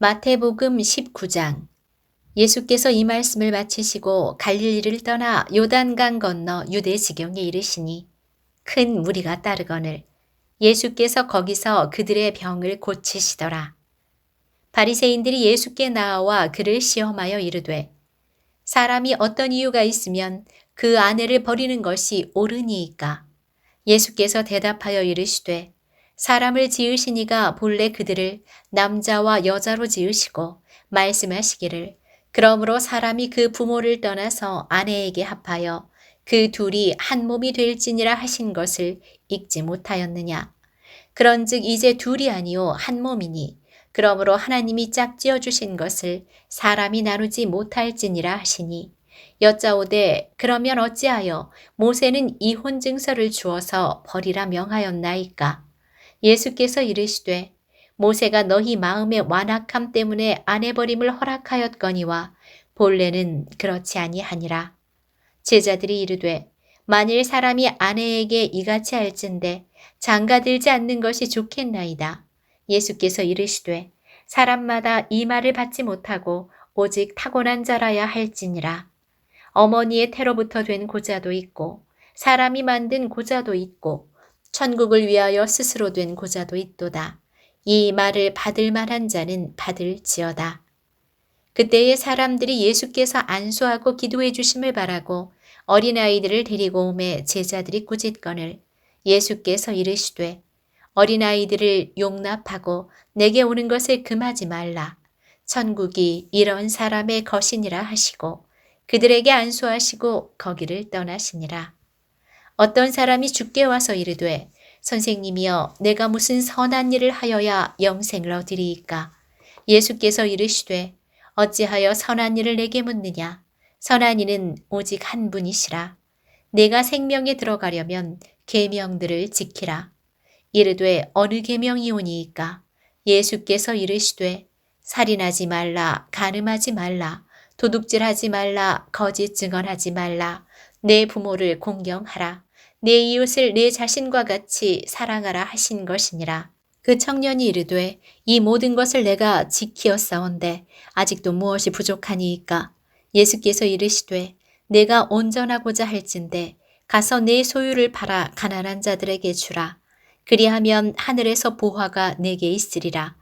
마태복음 19장. 예수께서 이 말씀을 마치시고 갈릴리를 떠나 요단강 건너 유대 지경에 이르시니 큰 무리가 따르거늘 예수께서 거기서 그들의 병을 고치시더라. 바리새인들이 예수께 나와 그를 시험하여 이르되 사람이 어떤 이유가 있으면 그 아내를 버리는 것이 옳으니이까. 예수께서 대답하여 이르시되 사람을 지으시니가 본래 그들을 남자와 여자로 지으시고 말씀하시기를 그러므로 사람이 그 부모를 떠나서 아내에게 합하여 그 둘이 한 몸이 될지니라 하신 것을 읽지 못하였느냐. 그런즉 이제 둘이 아니요 한 몸이니 그러므로 하나님이 짝지어 주신 것을 사람이 나누지 못할지니라 하시니 여짜오되 그러면 어찌하여 모세는 이혼 증서를 주어서 버리라 명하였나이까. 예수께서 이르시되 모세가 너희 마음의 완악함 때문에 아내 버림을 허락하였거니와 본래는 그렇지 아니하니라. 제자들이 이르되 만일 사람이 아내에게 이같이 할진대 장가들지 않는 것이 좋겠나이다. 예수께서 이르시되 사람마다 이 말을 받지 못하고 오직 타고난 자라야 할지니라. 어머니의 태로부터 된 고자도 있고 사람이 만든 고자도 있고 천국을 위하여 스스로 된 고자도 있도다. 이 말을 받을 만한 자는 받을지어다. 그때의 사람들이 예수께서 안수하고 기도해 주심을 바라고 어린아이들을 데리고 오매 제자들이 꾸짖거늘 예수께서 이르시되 어린아이들을 용납하고 내게 오는 것을 금하지 말라. 천국이 이런 사람의 것이니라 하시고 그들에게 안수하시고 거기를 떠나시니라. 어떤 사람이 주께 와서 이르되 선생님이여 내가 무슨 선한 일을 하여야 영생을 얻으리이까. 예수께서 이르시되 어찌하여 선한 일을 내게 묻느냐. 선한 이는 오직 한 분이시라. 내가 생명에 들어가려면 계명들을 지키라. 이르되 어느 계명이오니이까. 예수께서 이르시되 살인하지 말라, 간음하지 말라, 도둑질하지 말라, 거짓 증언하지 말라, 내 부모를 공경하라, 내 이웃을 내 자신과 같이 사랑하라 하신 것이니라. 그 청년이 이르되 이 모든 것을 내가 지키었사온데 아직도 무엇이 부족하니이까. 예수께서 이르시되 내가 온전하고자 할진대 가서 내 소유를 팔아 가난한 자들에게 주라. 그리하면 하늘에서 보화가 내게 있으리라.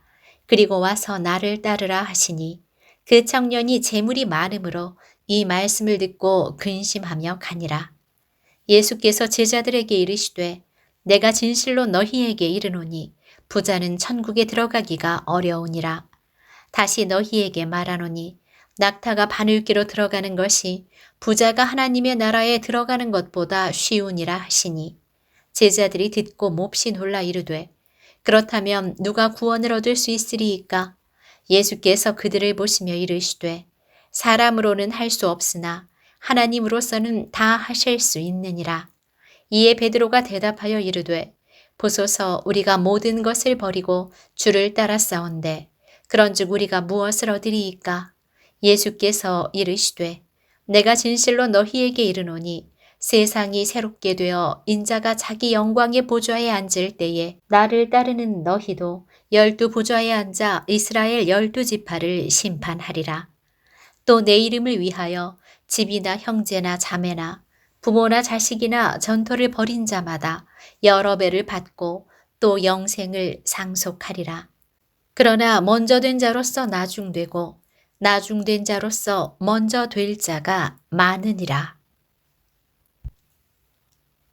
그리고 와서 나를 따르라 하시니 그 청년이 재물이 많음으로 이 말씀을 듣고 근심하며 가니라. 예수께서 제자들에게 이르시되 내가 진실로 너희에게 이르노니 부자는 천국에 들어가기가 어려우니라. 다시 너희에게 말하노니 낙타가 바늘귀로 들어가는 것이 부자가 하나님의 나라에 들어가는 것보다 쉬우니라 하시니 제자들이 듣고 몹시 놀라 이르되 그렇다면 누가 구원을 얻을 수 있으리이까? 예수께서 그들을 보시며 이르시되 사람으로는 할 수 없으나 하나님으로서는 다 하실 수 있느니라. 이에 베드로가 대답하여 이르되 보소서 우리가 모든 것을 버리고 주를 따랐사온데 그런즉 우리가 무엇을 얻으리이까? 예수께서 이르시되 내가 진실로 너희에게 이르노니 세상이 새롭게 되어 인자가 자기 영광의 보좌에 앉을 때에 나를 따르는 너희도 12 보좌에 앉아 이스라엘 12 지파를 심판하리라. 또 내 이름을 위하여 집이나 형제나 자매나 부모나 자식이나 전토를 벌인 자마다 여러 배를 받고 또 영생을 상속하리라. 그러나 먼저 된 자로서 나중되고 나중된 자로서 먼저 될 자가 많으니라.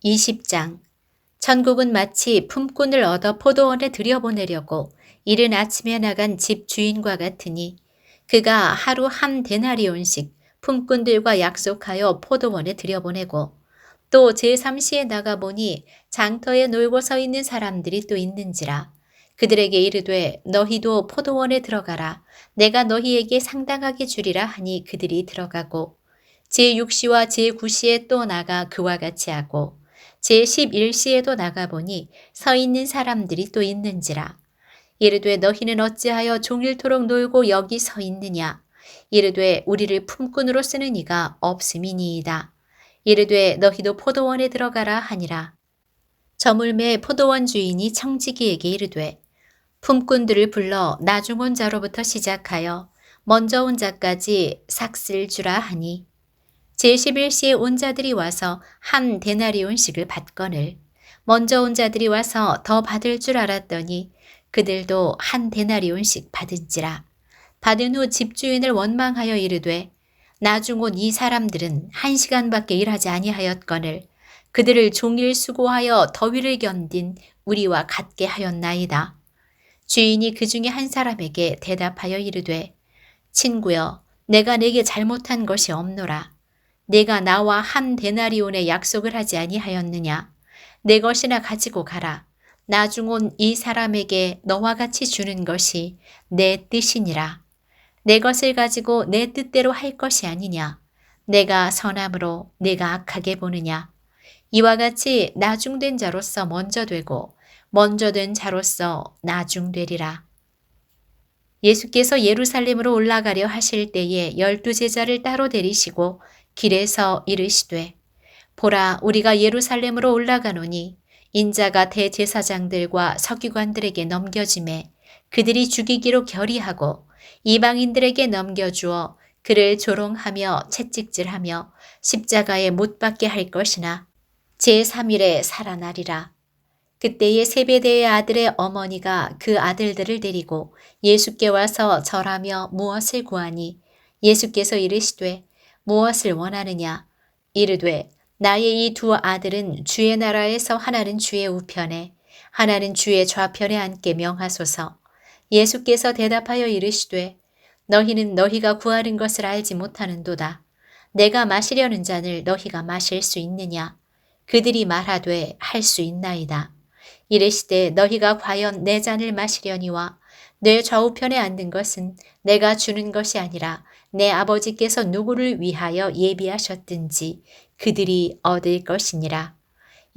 20장. 천국은 마치 품꾼을 얻어 포도원에 들여보내려고 이른 아침에 나간 집 주인과 같으니 그가 하루 한 데나리온씩 품꾼들과 약속하여 포도원에 들여보내고 또 제3시에 나가보니 장터에 놀고 서 있는 사람들이 또 있는지라. 그들에게 이르되 너희도 포도원에 들어가라. 내가 너희에게 상당하게 주리라 하니 그들이 들어가고 제6시와 제9시에 또 나가 그와 같이 하고 제11시에도 나가보니 서 있는 사람들이 또 있는지라. 이르되 너희는 어찌하여 종일토록 놀고 여기 서 있느냐. 이르되 우리를 품꾼으로 쓰는 이가 없음이니이다. 이르되 너희도 포도원에 들어가라 하니라. 저물매 포도원 주인이 청지기에게 이르되 품꾼들을 불러 나중 온 자로부터 시작하여 먼저 온 자까지 삭슬 주라 하니 제11시에 온 자들이 와서 한 데나리온씩을 받거늘 먼저 온 자들이 와서 더 받을 줄 알았더니 그들도 한 데나리온씩 받은지라. 받은 후 집주인을 원망하여 이르되 나중 온 이 사람들은 1시간밖에 일하지 아니하였거늘 그들을 종일 수고하여 더위를 견딘 우리와 같게 하였나이다. 주인이 그 중에 한 사람에게 대답하여 이르되 친구여 내가 내게 잘못한 것이 없노라. 내가 나와 한 데나리온의 약속을 하지 아니하였느냐. 내 것이나 가지고 가라. 나중 온 이 사람에게 너와 같이 주는 것이 내 뜻이니라. 내 것을 가지고 내 뜻대로 할 것이 아니냐. 내가 선함으로 내가 악하게 보느냐. 이와 같이 나중된 자로서 먼저 되고 먼저 된 자로서 나중되리라. 예수께서 예루살렘으로 올라가려 하실 때에 12 제자를 따로 데리시고 길에서 이르시되 보라 우리가 예루살렘으로 올라가노니 인자가 대제사장들과 서기관들에게 넘겨짐에 그들이 죽이기로 결의하고 이방인들에게 넘겨주어 그를 조롱하며 채찍질하며 십자가에 못 박게 할 것이나 제3일에 살아나리라. 그때에 세베대의 아들의 어머니가 그 아들들을 데리고 예수께 와서 절하며 무엇을 구하니 예수께서 이르시되 무엇을 원하느냐. 이르되 나의 이 2 아들은 주의 나라에서 하나는 주의 우편에 하나는 주의 좌편에 앉게 명하소서. 예수께서 대답하여 이르시되 너희는 너희가 구하는 것을 알지 못하는도다. 내가 마시려는 잔을 너희가 마실 수 있느냐. 그들이 말하되 할 수 있나이다. 이르시되 너희가 과연 내 잔을 마시려니와 내 좌우편에 앉는 것은 내가 주는 것이 아니라 내 아버지께서 누구를 위하여 예비하셨든지 그들이 얻을 것이니라.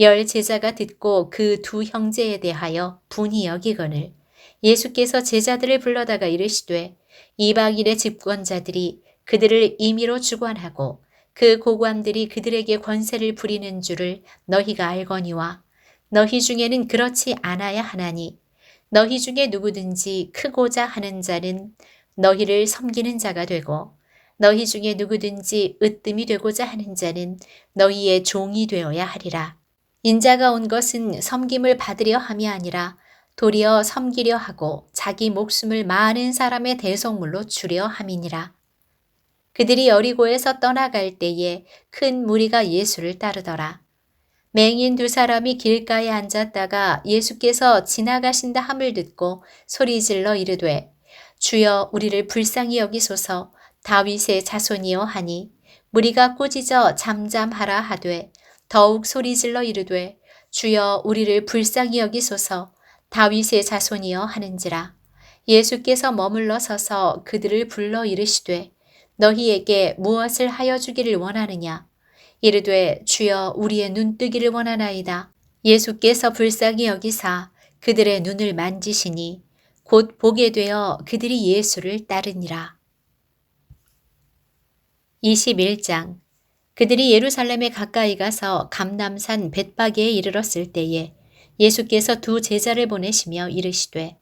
10 제자가 듣고 그 2 형제에 대하여 분이 여기거늘 예수께서 제자들을 불러다가 이르시되 이방인의 집권자들이 그들을 임의로 주관하고 그 고관들이 그들에게 권세를 부리는 줄을 너희가 알거니와 너희 중에는 그렇지 않아야 하나니 너희 중에 누구든지 크고자 하는 자는 너희를 섬기는 자가 되고 너희 중에 누구든지 으뜸이 되고자 하는 자는 너희의 종이 되어야 하리라. 인자가 온 것은 섬김을 받으려 함이 아니라 도리어 섬기려 하고 자기 목숨을 많은 사람의 대속물로 주려 함이니라. 그들이 여리고에서 떠나갈 때에 큰 무리가 예수를 따르더라. 맹인 2 사람이 길가에 앉았다가 예수께서 지나가신다 함을 듣고 소리질러 이르되 주여 우리를 불쌍히 여기소서. 다윗의 자손이여 하니 무리가 꾸짖어 잠잠하라 하되 더욱 소리질러 이르되 주여 우리를 불쌍히 여기소서. 다윗의 자손이여 하는지라. 예수께서 머물러 서서 그들을 불러 이르시되 너희에게 무엇을 하여 주기를 원하느냐. 이르되 주여 우리의 눈뜨기를 원하나이다. 예수께서 불쌍히 여기사 그들의 눈을 만지시니 곧 보게 되어 그들이 예수를 따르니라. 21장. 그들이 예루살렘에 가까이 가서 감람산 벳바게에 이르렀을 때에 예수께서 2 제자를 보내시며 이르시되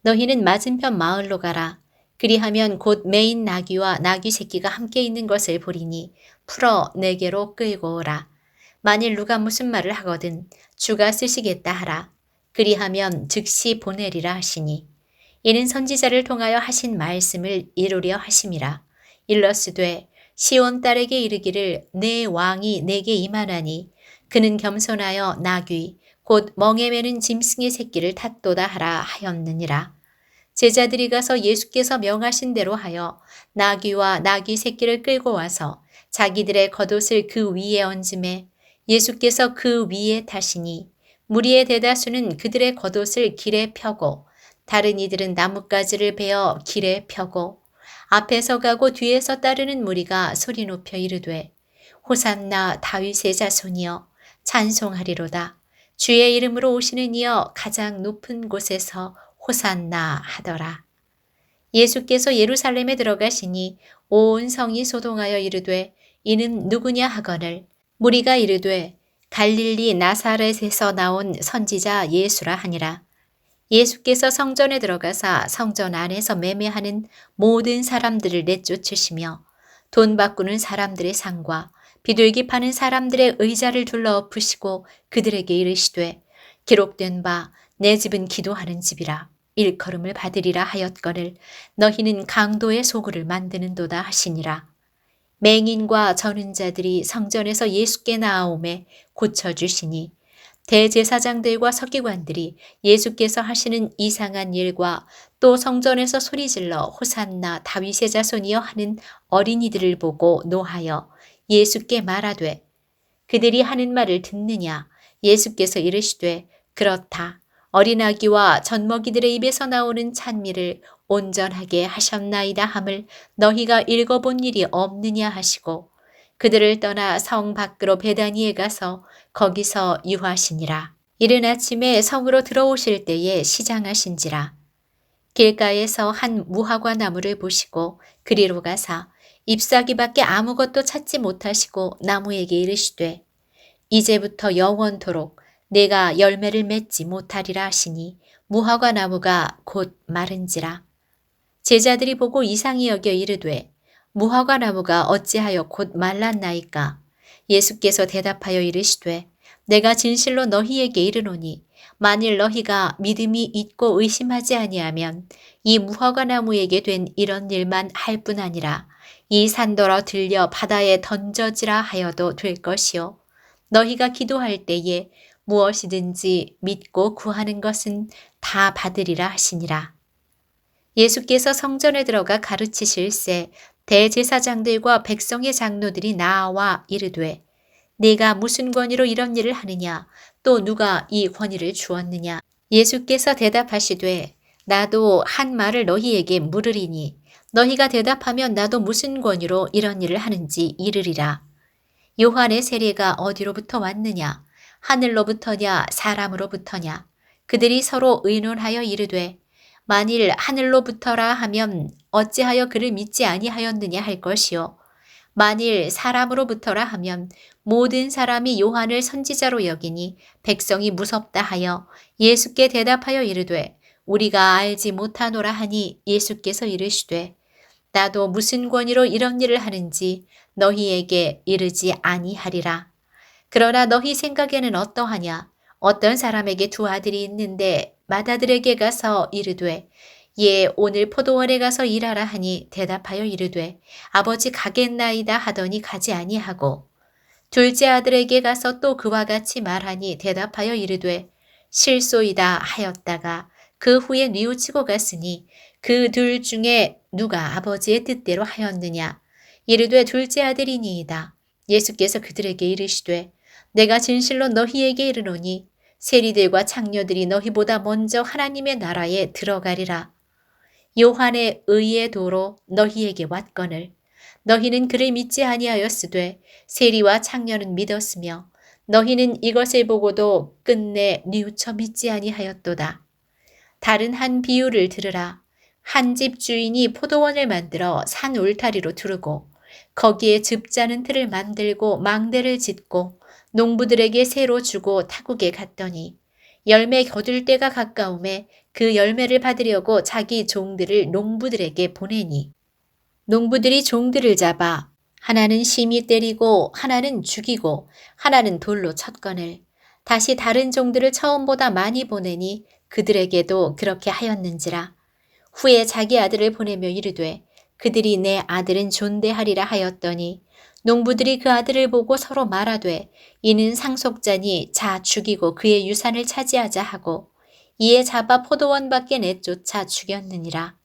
너희는 맞은편 마을로 가라. 그리하면 곧 매인 나귀와 나귀 새끼가 함께 있는 것을 보리니 풀어 내게로 끌고 오라. 만일 누가 무슨 말을 하거든 주가 쓰시겠다 하라. 그리하면 즉시 보내리라 하시니 이는 선지자를 통하여 하신 말씀을 이루려 하심이라. 일러스되 시온 딸에게 이르기를 내 왕이 내게 임하나니 그는 겸손하여 나귀 곧 멍에 매는 짐승의 새끼를 탔도다 하라 하였느니라. 제자들이 가서 예수께서 명하신 대로 하여 나귀와 나귀 새끼를 끌고 와서 자기들의 겉옷을 그 위에 얹음에 예수께서 그 위에 타시니 무리의 대다수는 그들의 겉옷을 길에 펴고 다른 이들은 나뭇가지를 베어 길에 펴고 앞에서 가고 뒤에서 따르는 무리가 소리 높여 이르되 호산나 다윗의 자손이여 찬송하리로다. 주의 이름으로 오시는 이여 가장 높은 곳에서 호산나 하더라. 예수께서 예루살렘에 들어가시니 온 성이 소동하여 이르되 이는 누구냐 하거늘 무리가 이르되 갈릴리 나사렛에서 나온 선지자 예수라 하니라. 예수께서 성전에 들어가사 성전 안에서 매매하는 모든 사람들을 내쫓으시며 돈 바꾸는 사람들의 상과 비둘기 파는 사람들의 의자를 둘러 엎으시고 그들에게 이르시되 기록된 바 내 집은 기도하는 집이라 일컬음을 받으리라 하였거늘 너희는 강도의 소굴을 만드는도다 하시니라. 맹인과 저는 자들이 성전에서 예수께 나아오매 고쳐주시니 대제사장들과 서기관들이 예수께서 하시는 이상한 일과 또 성전에서 소리질러 호산나 다윗의 자손이여 하는 어린이들을 보고 노하여 예수께 말하되 그들이 하는 말을 듣느냐. 예수께서 이르시되 그렇다. 어린아기와 젖먹이들의 입에서 나오는 찬미를 온전하게 하셨나이다 함을 너희가 읽어본 일이 없느냐 하시고 그들을 떠나 성 밖으로 베다니에 가서 거기서 유하시니라. 이른 아침에 성으로 들어오실 때에 시장하신지라. 길가에서 한 무화과 나무를 보시고 그리로 가사 잎사귀밖에 아무것도 찾지 못하시고 나무에게 이르시되 이제부터 영원토록 내가 열매를 맺지 못하리라 하시니 무화과 나무가 곧 마른지라. 제자들이 보고 이상히 여겨 이르되 무화과 나무가 어찌하여 곧 말랐나이까. 예수께서 대답하여 이르시되 내가 진실로 너희에게 이르노니 만일 너희가 믿음이 있고 의심하지 아니하면 이 무화과 나무에게 된 이런 일만 할 뿐 아니라 이 산더러 들려 바다에 던져지라 하여도 될 것이요 너희가 기도할 때에 무엇이든지 믿고 구하는 것은 다 받으리라 하시니라. 예수께서 성전에 들어가 가르치실새 대제사장들과 백성의 장로들이 나와 이르되 네가 무슨 권위로 이런 일을 하느냐 또 누가 이 권위를 주었느냐. 예수께서 대답하시되 나도 한 말을 너희에게 물으리니 너희가 대답하면 나도 무슨 권위로 이런 일을 하는지 이르리라. 요한의 세례가 어디로부터 왔느냐 하늘로부터냐 사람으로부터냐. 그들이 서로 의논하여 이르되 만일 하늘로부터라 하면 어찌하여 그를 믿지 아니하였느냐 할 것이요 만일 사람으로부터라 하면 모든 사람이 요한을 선지자로 여기니 백성이 무섭다 하여 예수께 대답하여 이르되 우리가 알지 못하노라 하니 예수께서 이르시되 나도 무슨 권위로 이런 일을 하는지 너희에게 이르지 아니하리라. 그러나 너희 생각에는 어떠하냐. 어떤 사람에게 두 아들이 있는데 맏아들에게 가서 이르되 예 오늘 포도원에 가서 일하라 하니 대답하여 이르되 아버지 가겠나이다 하더니 가지 아니하고 둘째 아들에게 가서 또 그와 같이 말하니 대답하여 이르되 실소이다 하였다가 그 후에 뉘우치고 갔으니 그 둘 중에 누가 아버지의 뜻대로 하였느냐. 이르되 둘째 아들이니이다. 예수께서 그들에게 이르시되 내가 진실로 너희에게 이르노니 세리들과 창녀들이 너희보다 먼저 하나님의 나라에 들어가리라. 요한의 의의 도로 너희에게 왔거늘 너희는 그를 믿지 아니하였으되 세리와 창녀는 믿었으며 너희는 이것을 보고도 끝내 뉘우쳐 믿지 아니하였도다. 다른 한 비유를 들으라. 한 집 주인이 포도원을 만들어 산 울타리로 두르고 거기에 즙자는 틀을 만들고 망대를 짓고 농부들에게 새로 주고 타국에 갔더니 열매 거둘 때가 가까움에 그 열매를 받으려고 자기 종들을 농부들에게 보내니 농부들이 종들을 잡아 하나는 심히 때리고 하나는 죽이고 하나는 돌로 쳤거늘 다시 다른 종들을 처음보다 많이 보내니 그들에게도 그렇게 하였는지라. 후에 자기 아들을 보내며 이르되 그들이 내 아들은 존대하리라 하였더니 농부들이 그 아들을 보고 서로 말하되 이는 상속자니 자 죽이고 그의 유산을 차지하자 하고 이에 잡아 포도원 밖에 내쫓아 죽였느니라.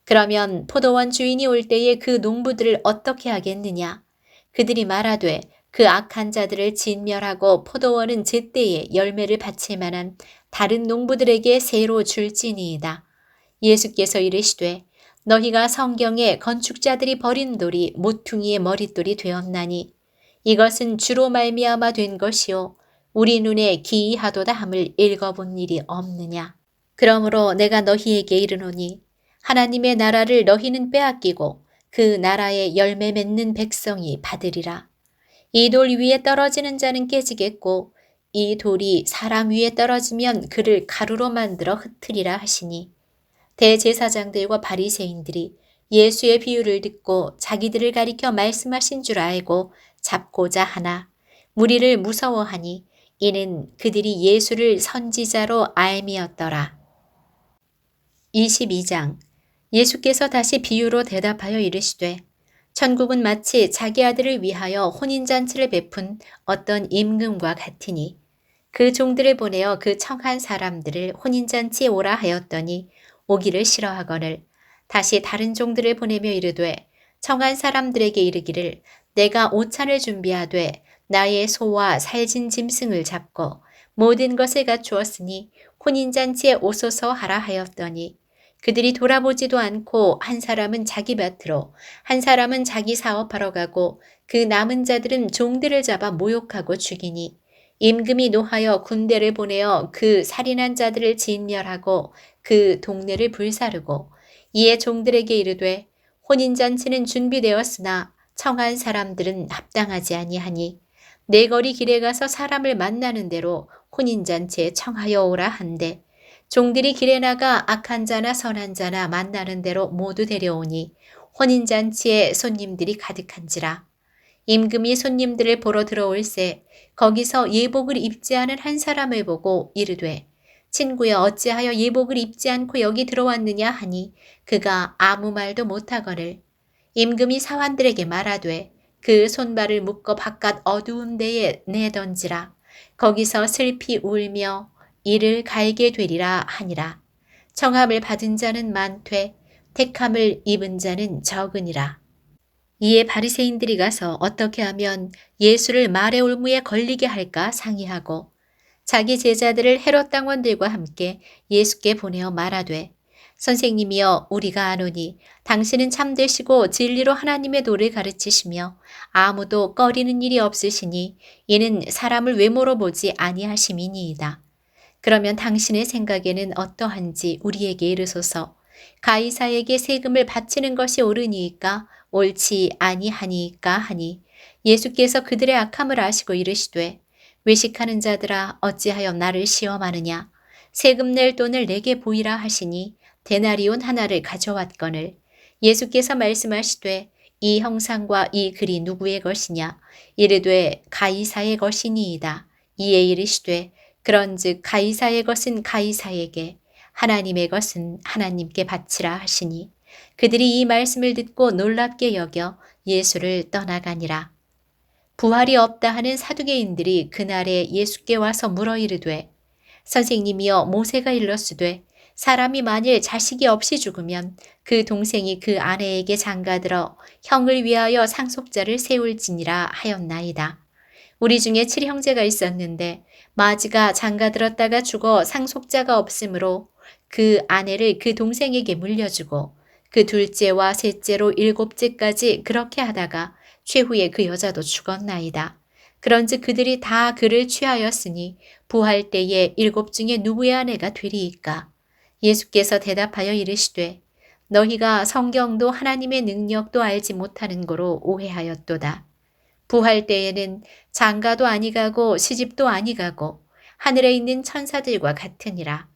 그러면 포도원 주인이 올 때에 그 농부들을 어떻게 하겠느냐. 그들이 말하되 그 악한 자들을 진멸하고 포도원은 제때에 열매를 바칠 만한 다른 농부들에게 새로 줄지니이다. 예수께서 이르시되 너희가 성경에 건축자들이 버린 돌이 모퉁이의 머릿돌이 되었나니 이것은 주로 말미암아 된 것이요 우리 눈에 기이하도다 함을 읽어본 일이 없느냐. 그러므로 내가 너희에게 이르노니 하나님의 나라를 너희는 빼앗기고 그 나라의 열매 맺는 백성이 받으리라. 이 돌 위에 떨어지는 자는 깨지겠고 이 돌이 사람 위에 떨어지면 그를 가루로 만들어 흩으리라 하시니 대제사장들과 바리새인들이 예수의 비유를 듣고 자기들을 가리켜 말씀하신 줄 알고 잡고자 하나 무리를 무서워하니 이는 그들이 예수를 선지자로 알미었더라. 22장 예수께서 다시 비유로 대답하여 이르시되 천국은 마치 자기 아들을 위하여 혼인잔치를 베푼 어떤 임금과 같으니 그 종들을 보내어 그 청한 사람들을 혼인잔치에 오라 하였더니 오기를 싫어하거늘 다시 다른 종들을 보내며 이르되 청한 사람들에게 이르기를 내가 오찬을 준비하되 나의 소와 살진 짐승을 잡고 모든 것을 갖추었으니 혼인잔치에 오소서 하라 하였더니 그들이 돌아보지도 않고 한 사람은 자기 밭으로 한 사람은 자기 사업하러 가고 그 남은 자들은 종들을 잡아 모욕하고 죽이니 임금이 노하여 군대를 보내어 그 살인한 자들을 진멸하고 그 동네를 불사르고 이에 종들에게 이르되 혼인잔치는 준비되었으나 청한 사람들은 합당하지 아니하니 내 거리 길에 가서 사람을 만나는 대로 혼인잔치에 청하여 오라 한데 종들이 길에 나가 악한 자나 선한 자나 만나는 대로 모두 데려오니 혼인잔치에 손님들이 가득한지라. 임금이 손님들을 보러 들어올새 거기서 예복을 입지 않은 한 사람을 보고 이르되 친구여 어찌하여 예복을 입지 않고 여기 들어왔느냐 하니 그가 아무 말도 못하거늘 임금이 사환들에게 말하되 그 손발을 묶어 바깥 어두운 데에 내던지라. 거기서 슬피 울며 이를 갈게 되리라 하니라. 청함을 받은 자는 많되 택함을 입은 자는 적으니라. 이에 바리새인들이 가서 어떻게 하면 예수를 말의 올무에 걸리게 할까 상의하고 자기 제자들을 헤롯 당원들과 함께 예수께 보내어 말하되 선생님이여 우리가 아노니 당신은 참되시고 진리로 하나님의 도를 가르치시며 아무도 꺼리는 일이 없으시니 이는 사람을 외모로 보지 아니하심이니이다. 그러면 당신의 생각에는 어떠한지 우리에게 이르소서. 가이사에게 세금을 바치는 것이 옳으니이까 옳지 아니하니이까 하니 예수께서 그들의 악함을 아시고 이르시되 외식하는 자들아 어찌하여 나를 시험하느냐. 세금 낼 돈을 내게 보이라 하시니 데나리온 하나를 가져왔거늘 예수께서 말씀하시되 이 형상과 이 글이 누구의 것이냐. 이르되 가이사의 것이니이다. 이에 이르시되 그런즉 가이사의 것은 가이사에게 하나님의 것은 하나님께 바치라 하시니 그들이 이 말씀을 듣고 놀랍게 여겨 예수를 떠나가니라. 부활이 없다 하는 사두개인들이 그날에 예수께 와서 물어 이르되 선생님이여 모세가 일렀으되 사람이 만일 자식이 없이 죽으면 그 동생이 그 아내에게 장가들어 형을 위하여 상속자를 세울지니라 하였나이다. 우리 중에 7형제가 있었는데 마지가 장가들었다가 죽어 상속자가 없으므로 그 아내를 그 동생에게 물려주고 그 둘째와 셋째로 7째까지 그렇게 하다가 최후에 그 여자도 죽었나이다. 그런즉 그들이 다 그를 취하였으니 부활 때에 7 중에 누구의 아내가 되리이까? 예수께서 대답하여 이르시되 너희가 성경도 하나님의 능력도 알지 못하는 거로 오해하였도다. 부활 때에는 장가도 아니가고 시집도 아니가고 하늘에 있는 천사들과 같으니라.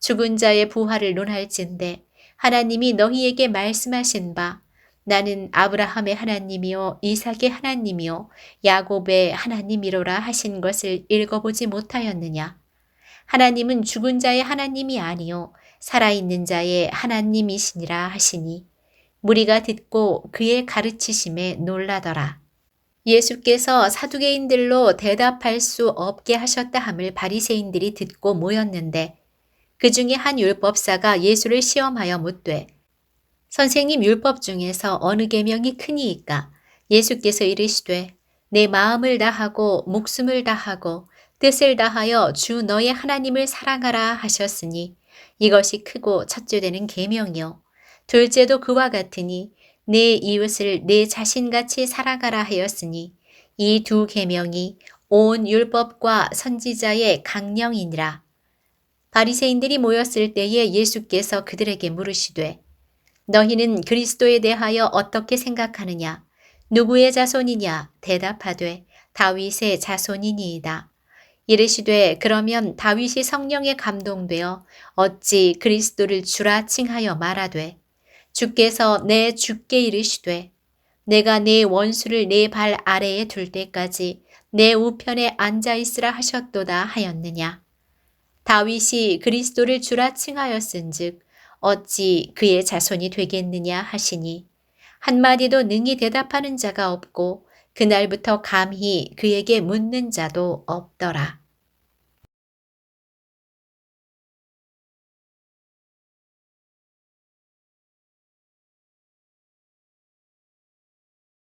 죽은 자의 부활을 논할진대 하나님이 너희에게 말씀하신 바 나는 아브라함의 하나님이요 이삭의 하나님이요 야곱의 하나님이로라 하신 것을 읽어보지 못하였느냐. 하나님은 죽은 자의 하나님이 아니요 살아있는 자의 하나님이시니라 하시니 무리가 듣고 그의 가르치심에 놀라더라. 예수께서 사두개인들로 대답할 수 없게 하셨다 함을 바리새인들이 듣고 모였는데 그 중에 한 율법사가 예수를 시험하여 묻되 선생님 율법 중에서 어느 계명이 크니이까? 예수께서 이르시되 내 마음을 다하고 목숨을 다하고 뜻을 다하여 주 너의 하나님을 사랑하라 하셨으니 이것이 크고 첫째 되는 계명이요 둘째도 그와 같으니 내 이웃을 내 자신같이 사랑하라 하였으니 이 2 계명이 온 율법과 선지자의 강령이니라. 바리새인들이 모였을 때에 예수께서 그들에게 물으시되 너희는 그리스도에 대하여 어떻게 생각하느냐? 누구의 자손이냐? 대답하되 다윗의 자손이니이다. 이르시되 그러면 다윗이 성령에 감동되어 어찌 그리스도를 주라 칭하여 말하되 주께서 내 주께 이르시되 내가 네 원수를 네 발 아래에 둘 때까지 내 우편에 앉아 있으라 하셨도다 하였느냐. 다윗이 그리스도를 주라 칭하였은즉 어찌 그의 자손이 되겠느냐 하시니 한마디도 능히 대답하는 자가 없고 그날부터 감히 그에게 묻는 자도 없더라.